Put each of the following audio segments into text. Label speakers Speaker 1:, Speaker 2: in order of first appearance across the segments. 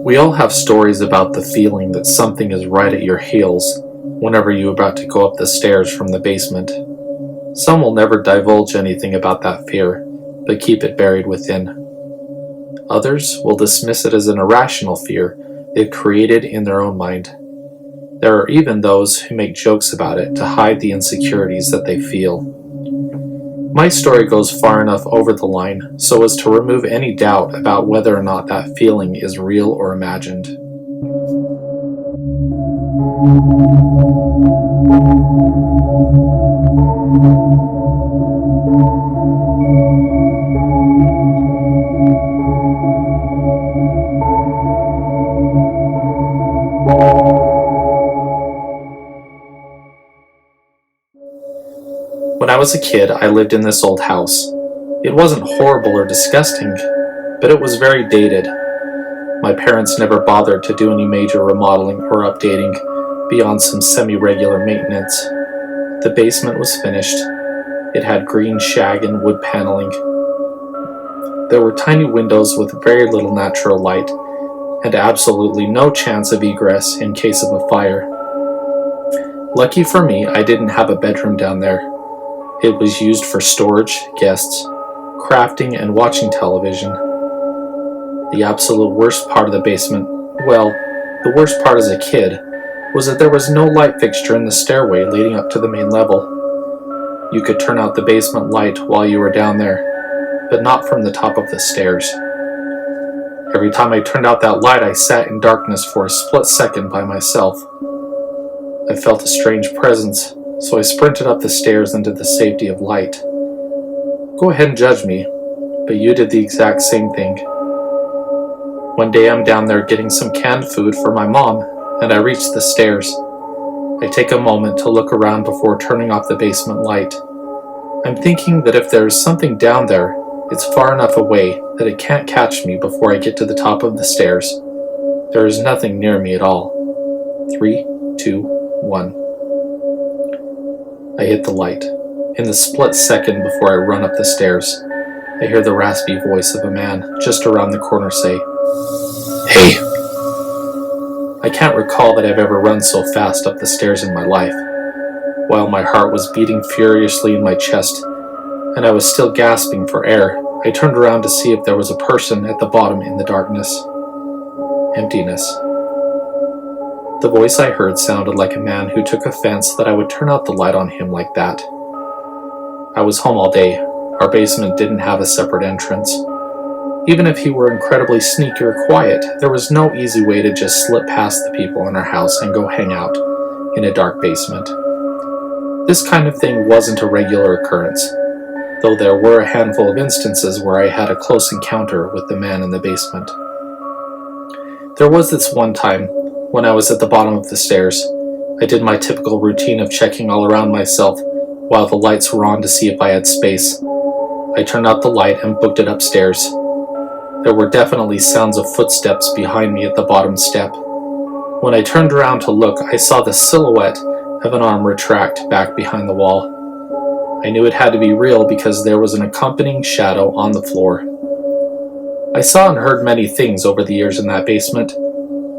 Speaker 1: We all have stories about the feeling that something is right at your heels whenever you're about to go up the stairs from the basement. Some will never divulge anything about that fear, but keep it buried within. Others will dismiss it as an irrational fear they've created in their own mind. There are even those who make jokes about it to hide the insecurities that they feel. My story goes far enough over the line so as to remove any doubt about whether or not that feeling is real or imagined. When I was a kid, I lived in this old house. It wasn't horrible or disgusting, but it was very dated. My parents never bothered to do any major remodeling or updating beyond some semi-regular maintenance. The basement was finished. It had green shag and wood paneling. There were tiny windows with very little natural light, and absolutely no chance of egress in case of a fire. Lucky for me, I didn't have a bedroom down there. It was used for storage, guests, crafting, and watching television. The absolute worst part of the basement, well, the worst part as a kid, was that there was no light fixture in the stairway leading up to the main level. You could turn out the basement light while you were down there, but not from the top of the stairs. Every time I turned out that light, I sat in darkness for a split second by myself. I felt a strange presence, so I sprinted up the stairs into the safety of light. Go ahead and judge me, but you did the exact same thing. One day I'm down there getting some canned food for my mom, and I reach the stairs. I take a moment to look around before turning off the basement light. I'm thinking that if there's something down there, it's far enough away that it can't catch me before I get to the top of the stairs. There is nothing near me at all. 3, 2, 1. I hit the light. In the split second before I run up the stairs, I hear the raspy voice of a man just around the corner say, "Hey." I can't recall that I've ever run so fast up the stairs in my life. While my heart was beating furiously in my chest, and I was still gasping for air, I turned around to see if there was a person at the bottom in the darkness. Emptiness. The voice I heard sounded like a man who took offense that I would turn out the light on him like that. I was home all day. Our basement didn't have a separate entrance. Even if he were incredibly sneaky or quiet, there was no easy way to just slip past the people in our house and go hang out in a dark basement. This kind of thing wasn't a regular occurrence, though there were a handful of instances where I had a close encounter with the man in the basement. There was this one time, when I was at the bottom of the stairs. I did my typical routine of checking all around myself while the lights were on to see if I had space. I turned out the light and booked it upstairs. There were definitely sounds of footsteps behind me at the bottom step. When I turned around to look, I saw the silhouette of an arm retract back behind the wall. I knew it had to be real because there was an accompanying shadow on the floor. I saw and heard many things over the years in that basement.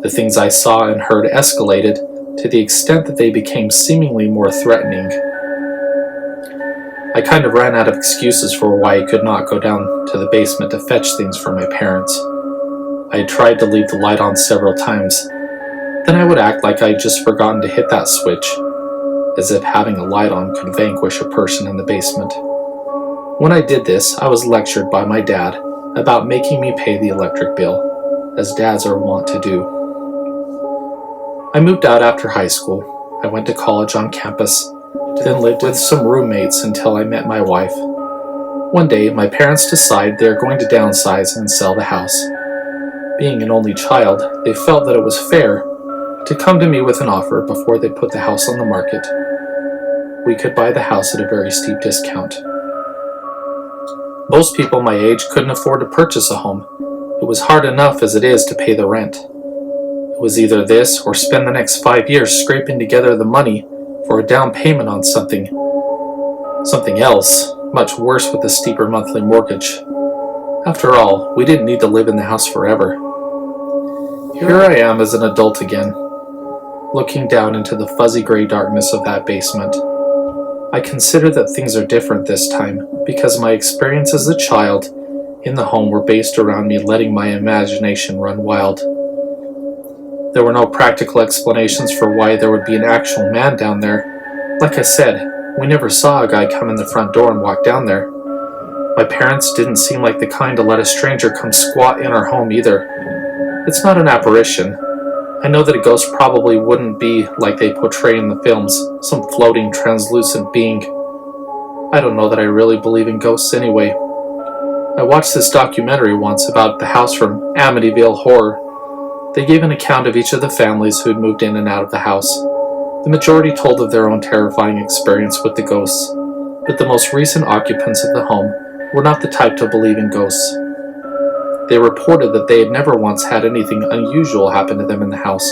Speaker 1: The things I saw and heard escalated to the extent that they became seemingly more threatening. I kind of ran out of excuses for why I could not go down to the basement to fetch things for my parents. I had tried to leave the light on several times. Then I would act like I had just forgotten to hit that switch, as if having a light on could vanquish a person in the basement. When I did this, I was lectured by my dad about making me pay the electric bill, as dads are wont to do. I moved out after high school. I went to college on campus, then lived with some roommates until I met my wife. One day, my parents decide they are going to downsize and sell the house. Being an only child, they felt that it was fair to come to me with an offer before they put the house on the market. We could buy the house at a very steep discount. Most people my age couldn't afford to purchase a home. It was hard enough as it is to pay the rent. It was either this or spend the next 5 years scraping together the money for a down payment on something else, much worse with a steeper monthly mortgage. After all, we didn't need to live in the house forever. Here I am as an adult again, looking down into the fuzzy gray darkness of that basement. I consider that things are different this time because my experience as a child in the home were based around me letting my imagination run wild. There were no practical explanations for why there would be an actual man down there. Like I said, we never saw a guy come in the front door and walk down there. My parents didn't seem like the kind to let a stranger come squat in our home either. It's not an apparition. I know that a ghost probably wouldn't be like they portray in the films, some floating, translucent being. I don't know that I really believe in ghosts anyway. I watched this documentary once about the house from Amityville Horror. They gave an account of each of the families who had moved in and out of the house. The majority told of their own terrifying experience with the ghosts, but the most recent occupants of the home were not the type to believe in ghosts. They reported that they had never once had anything unusual happen to them in the house.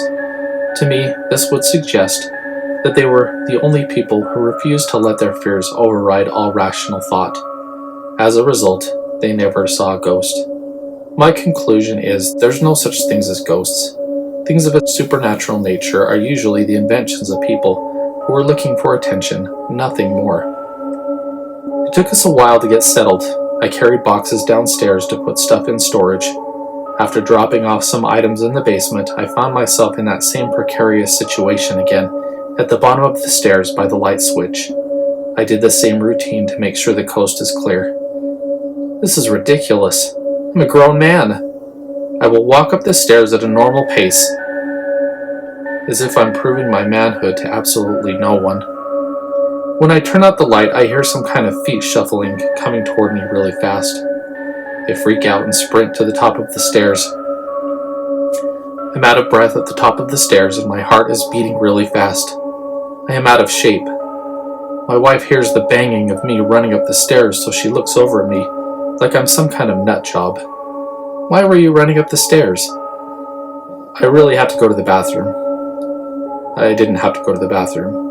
Speaker 1: To me, this would suggest that they were the only people who refused to let their fears override all rational thought. As a result, they never saw a ghost. My conclusion is there's no such things as ghosts. Things of a supernatural nature are usually the inventions of people who are looking for attention, nothing more. It took us a while to get settled. I carried boxes downstairs to put stuff in storage. After dropping off some items in the basement, I found myself in that same precarious situation again, at the bottom of the stairs by the light switch. I did the same routine to make sure the coast is clear. This is ridiculous. I'm a grown man. I will walk up the stairs at a normal pace, as if I'm proving my manhood to absolutely no one. When I turn out the light, I hear some kind of feet shuffling coming toward me really fast. I freak out and sprint to the top of the stairs. I'm out of breath at the top of the stairs and my heart is beating really fast. I am out of shape. My wife hears the banging of me running up the stairs, so she looks over at me like I'm some kind of nut job. Why were you running up the stairs? I really have to go to the bathroom. I didn't have to go to the bathroom.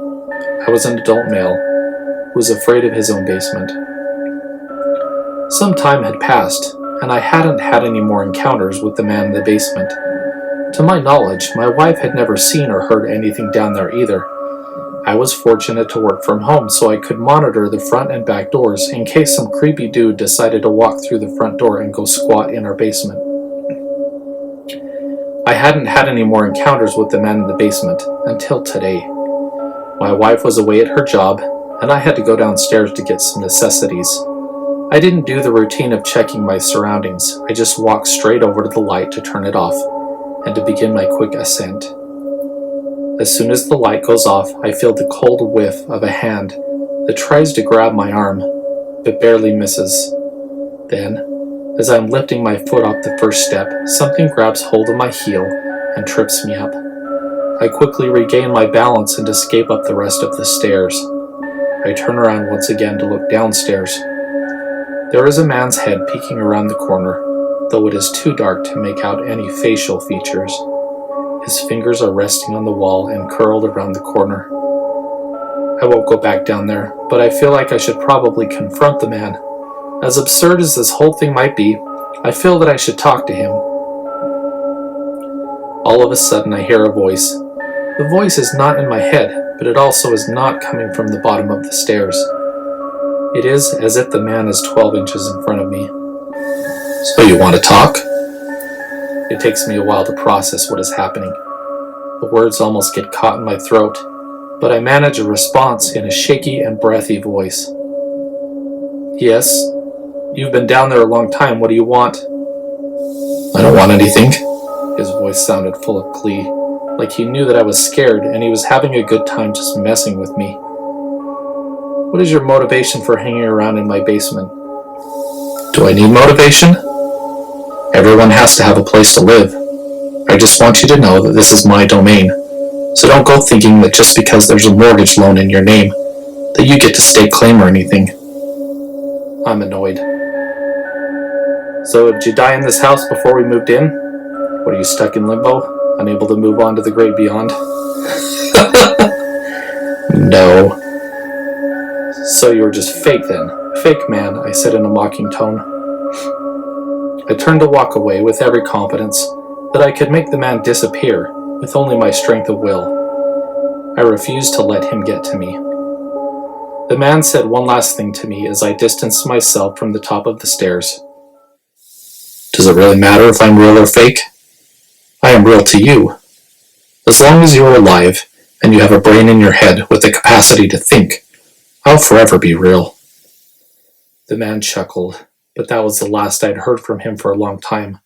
Speaker 1: I was an adult male who was afraid of his own basement. Some time had passed, and I hadn't had any more encounters with the man in the basement. To my knowledge, my wife had never seen or heard anything down there either. I was fortunate to work from home, so I could monitor the front and back doors in case some creepy dude decided to walk through the front door and go squat in our basement. I hadn't had any more encounters with the man in the basement until today. My wife was away at her job, and I had to go downstairs to get some necessities. I didn't do the routine of checking my surroundings. I just walked straight over to the light to turn it off, and to begin my quick ascent. As soon as the light goes off, I feel the cold whiff of a hand that tries to grab my arm, but barely misses. Then, as I'm lifting my foot off the first step, something grabs hold of my heel and trips me up. I quickly regain my balance and escape up the rest of the stairs. I turn around once again to look downstairs. There is a man's head peeking around the corner, though it is too dark to make out any facial features. His fingers are resting on the wall and curled around the corner. I won't go back down there, but I feel like I should probably confront the man. As absurd as this whole thing might be, I feel that I should talk to him. All of a sudden I hear a voice. The voice is not in my head, but it also is not coming from the bottom of the stairs. It is as if the man is 12 inches in front of me. So you want to talk? It takes me a while to process what is happening. The words almost get caught in my throat, but I manage a response in a shaky and breathy voice. Yes, you've been down there a long time. What do you want? I don't want anything. His voice sounded full of glee, like he knew that I was scared and he was having a good time just messing with me. What is your motivation for hanging around in my basement? Do I need motivation? Everyone has to have a place to live. I just want you to know that this is my domain. So don't go thinking that just because there's a mortgage loan in your name, that you get to stake claim or anything. I'm annoyed. So did you die in this house before we moved in? What, are you stuck in limbo, unable to move on to the great beyond? No. So you were just fake then? Fake man, I said in a mocking tone. I turned to walk away with every confidence, that I could make the man disappear with only my strength of will. I refused to let him get to me. The man said one last thing to me as I distanced myself from the top of the stairs. "Does it really matter if I'm real or fake? I am real to you. As long as you are alive and you have a brain in your head with the capacity to think, I'll forever be real." The man chuckled, but that was the last I'd heard from him for a long time,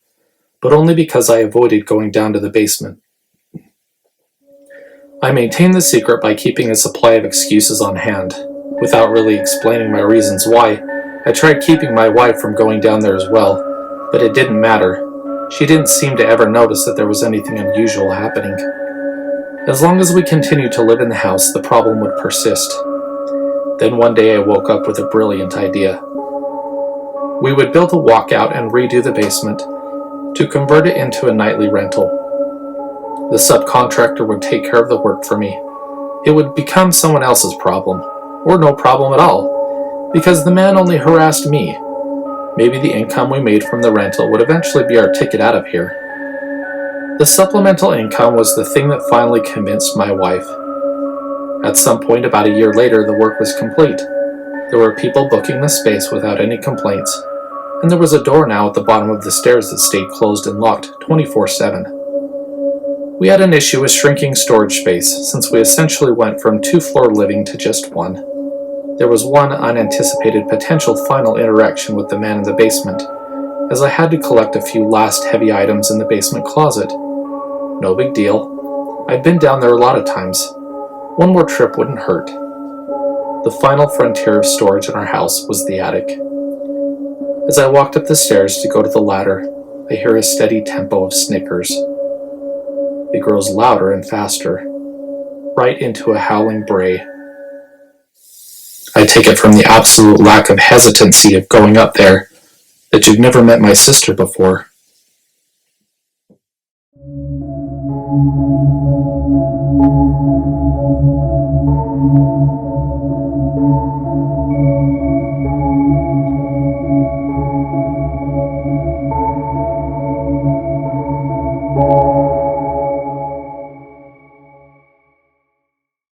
Speaker 1: but only because I avoided going down to the basement. I maintained the secret by keeping a supply of excuses on hand. Without really explaining my reasons why, I tried keeping my wife from going down there as well, but it didn't matter. She didn't seem to ever notice that there was anything unusual happening. As long as we continued to live in the house, the problem would persist. Then one day I woke up with a brilliant idea. We would build a walkout and redo the basement to convert it into a nightly rental. The subcontractor would take care of the work for me. It would become someone else's problem, or no problem at all, because the man only harassed me. Maybe the income we made from the rental would eventually be our ticket out of here. The supplemental income was the thing that finally convinced my wife. At some point about a year later, the work was complete. There were people booking the space without any complaints, and there was a door now at the bottom of the stairs that stayed closed and locked 24/7. We had an issue with shrinking storage space, since we essentially went from two-floor living to just one. There was one unanticipated potential final interaction with the man in the basement, as I had to collect a few last heavy items in the basement closet. No big deal. I'd been down there a lot of times. One more trip wouldn't hurt. The final frontier of storage in our house was the attic. As I walked up the stairs to go to the ladder, I hear a steady tempo of snickers. It grows louder and faster, right into a howling bray. I take it from the absolute lack of hesitancy of going up there that you've never met my sister before.